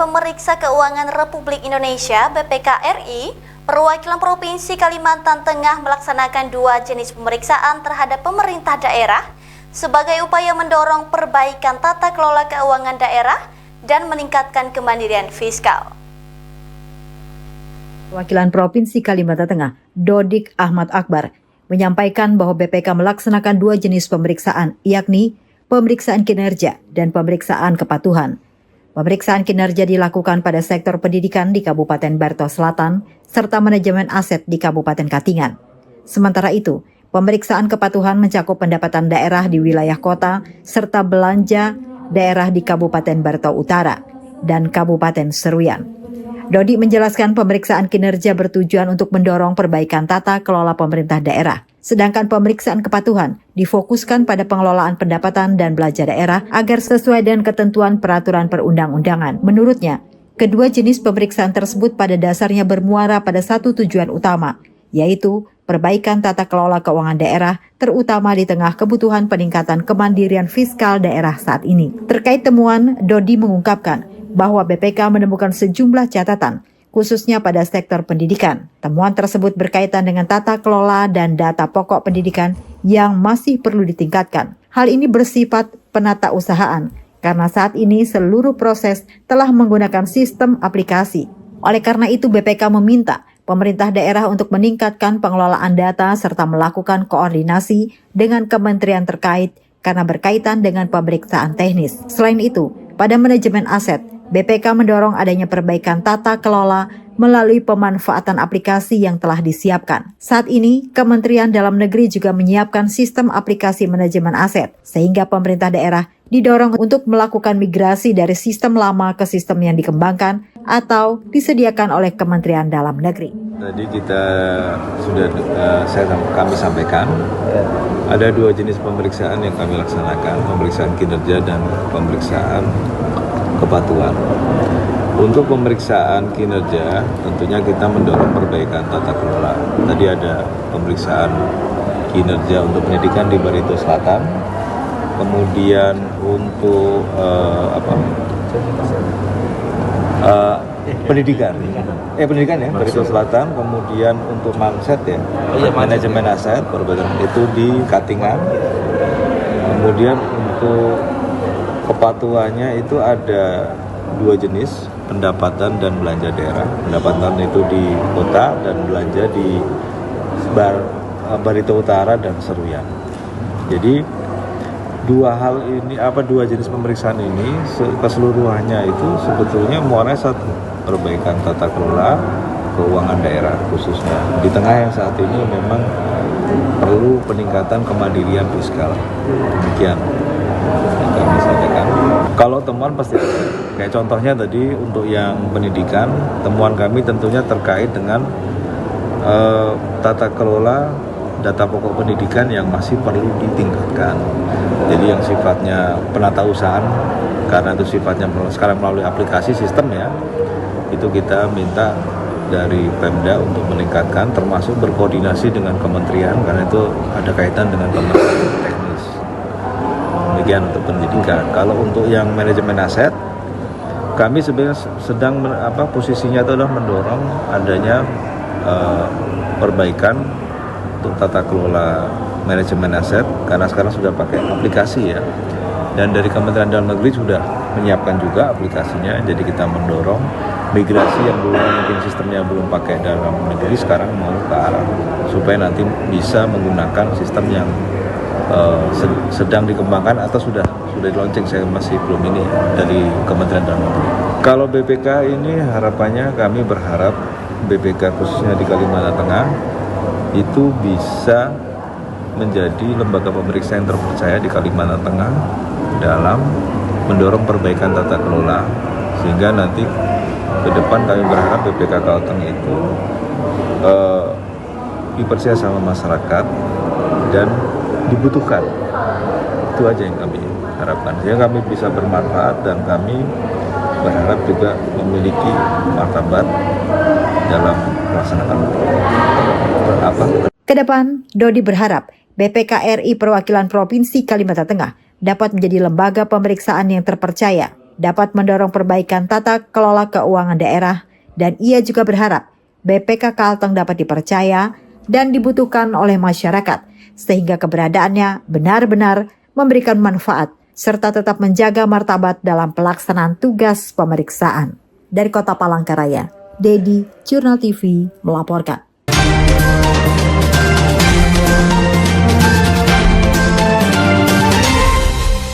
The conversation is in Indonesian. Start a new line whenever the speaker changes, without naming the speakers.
Pemeriksa Keuangan Republik Indonesia (BPK RI), perwakilan Provinsi Kalimantan Tengah melaksanakan 2 jenis pemeriksaan terhadap pemerintah daerah sebagai upaya mendorong perbaikan tata kelola keuangan daerah dan meningkatkan kemandirian fiskal.
Perwakilan Provinsi Kalimantan Tengah, Dodik Ahmad Akbar, menyampaikan bahwa BPK melaksanakan 2 jenis pemeriksaan, yakni pemeriksaan kinerja dan pemeriksaan kepatuhan. Pemeriksaan kinerja dilakukan pada sektor pendidikan di Kabupaten Barto Selatan serta manajemen aset di Kabupaten Katingan. Sementara itu, pemeriksaan kepatuhan mencakup pendapatan daerah di wilayah kota serta belanja daerah di Kabupaten Barto Utara dan Kabupaten Seruyan. Dodi menjelaskan pemeriksaan kinerja bertujuan untuk mendorong perbaikan tata kelola pemerintah daerah. Sedangkan pemeriksaan kepatuhan difokuskan pada pengelolaan pendapatan dan belanja daerah agar sesuai dengan ketentuan peraturan perundang-undangan. Menurutnya, kedua jenis pemeriksaan tersebut pada dasarnya bermuara pada satu tujuan utama, yaitu perbaikan tata kelola keuangan daerah, terutama di tengah kebutuhan peningkatan kemandirian fiskal daerah saat ini. Terkait temuan, Dodi mengungkapkan bahwa BPK menemukan sejumlah catatan, khususnya pada sektor pendidikan. Temuan tersebut berkaitan dengan tata kelola dan data pokok pendidikan yang masih perlu ditingkatkan. Hal ini bersifat penatausahaan, karena saat ini seluruh proses telah menggunakan sistem aplikasi. Oleh karena itu, BPK meminta pemerintah daerah untuk meningkatkan pengelolaan data serta melakukan koordinasi dengan kementerian terkait karena berkaitan dengan pemeriksaan teknis. Selain itu, pada manajemen aset, BPK mendorong adanya perbaikan tata kelola melalui pemanfaatan aplikasi yang telah disiapkan. Saat ini, Kementerian Dalam Negeri juga menyiapkan sistem aplikasi manajemen aset, sehingga pemerintah daerah didorong untuk melakukan migrasi dari sistem lama ke sistem yang dikembangkan atau disediakan oleh Kementerian Dalam Negeri.
Tadi kami sampaikan, ada 2 jenis pemeriksaan yang kami laksanakan, pemeriksaan kinerja dan pemeriksaan kepatuhan. Untuk pemeriksaan kinerja, tentunya kita mendorong perbaikan tata kelola. Tadi ada pemeriksaan kinerja untuk pendidikan di Barito Selatan, kemudian untuk pendidikan ya, Barito Selatan, kemudian untuk Manset ya, manajemen aset, perbaikan itu di Katingan, kemudian untuk kepatuhannya itu ada 2 jenis, pendapatan dan belanja daerah. Pendapatan itu di kota dan belanja di Barito Utara dan Seruyan. Jadi 2 jenis pemeriksaan ini keseluruhannya itu sebetulnya muaranya satu, perbaikan tata kelola keuangan daerah khususnya di tengah yang saat ini memang perlu peningkatan kemandirian fiskal. Demikian yang kami sampaikan. Kalau temuan pasti ada. Kayak contohnya tadi untuk yang pendidikan, temuan kami tentunya terkait dengan tata kelola data pokok pendidikan yang masih perlu ditingkatkan. Jadi yang sifatnya penatausahaan, karena itu sifatnya sekarang melalui aplikasi sistem ya, itu kita minta dari Pemda untuk meningkatkan, termasuk berkoordinasi dengan kementerian, karena itu ada kaitan dengan kementerian teknis. Demikian untuk pendidikan. Kalau untuk yang manajemen aset, kami sebenarnya sedang posisinya itu adalah mendorong adanya perbaikan untuk tata kelola manajemen aset, karena sekarang sudah pakai aplikasi ya, dan dari Kementerian Dalam Negeri sudah menyiapkan juga aplikasinya. Jadi kita mendorong migrasi yang dulu mungkin sistemnya belum pakai dalam negeri, sekarang mau ke arah supaya nanti bisa menggunakan sistem yang sedang dikembangkan atau sudah di launching. Saya masih belum ini dari Kementerian Dalam Negeri. Kalau BPK ini harapannya, kami berharap BPK khususnya di Kalimantan Tengah itu bisa menjadi lembaga pemeriksa yang terpercaya di Kalimantan Tengah dalam mendorong perbaikan tata kelola, sehingga nanti ke depan kami berharap BPK Kalteng itu dipercaya sama masyarakat dan dibutuhkan. Itu aja yang kami harapkan, sehingga kami bisa bermanfaat dan kami berharap juga memiliki martabat dalam melaksanakan
Kedepan, Dodi berharap BPK RI Perwakilan Provinsi Kalimantan Tengah dapat menjadi lembaga pemeriksaan yang terpercaya dapat mendorong perbaikan tata kelola keuangan daerah dan ia juga berharap BPK Kalteng dapat dipercaya dan dibutuhkan oleh masyarakat sehingga keberadaannya benar-benar memberikan manfaat serta tetap menjaga martabat dalam pelaksanaan tugas pemeriksaan. Dari Kota Palangkaraya, Dedi, Jurnal TV melaporkan.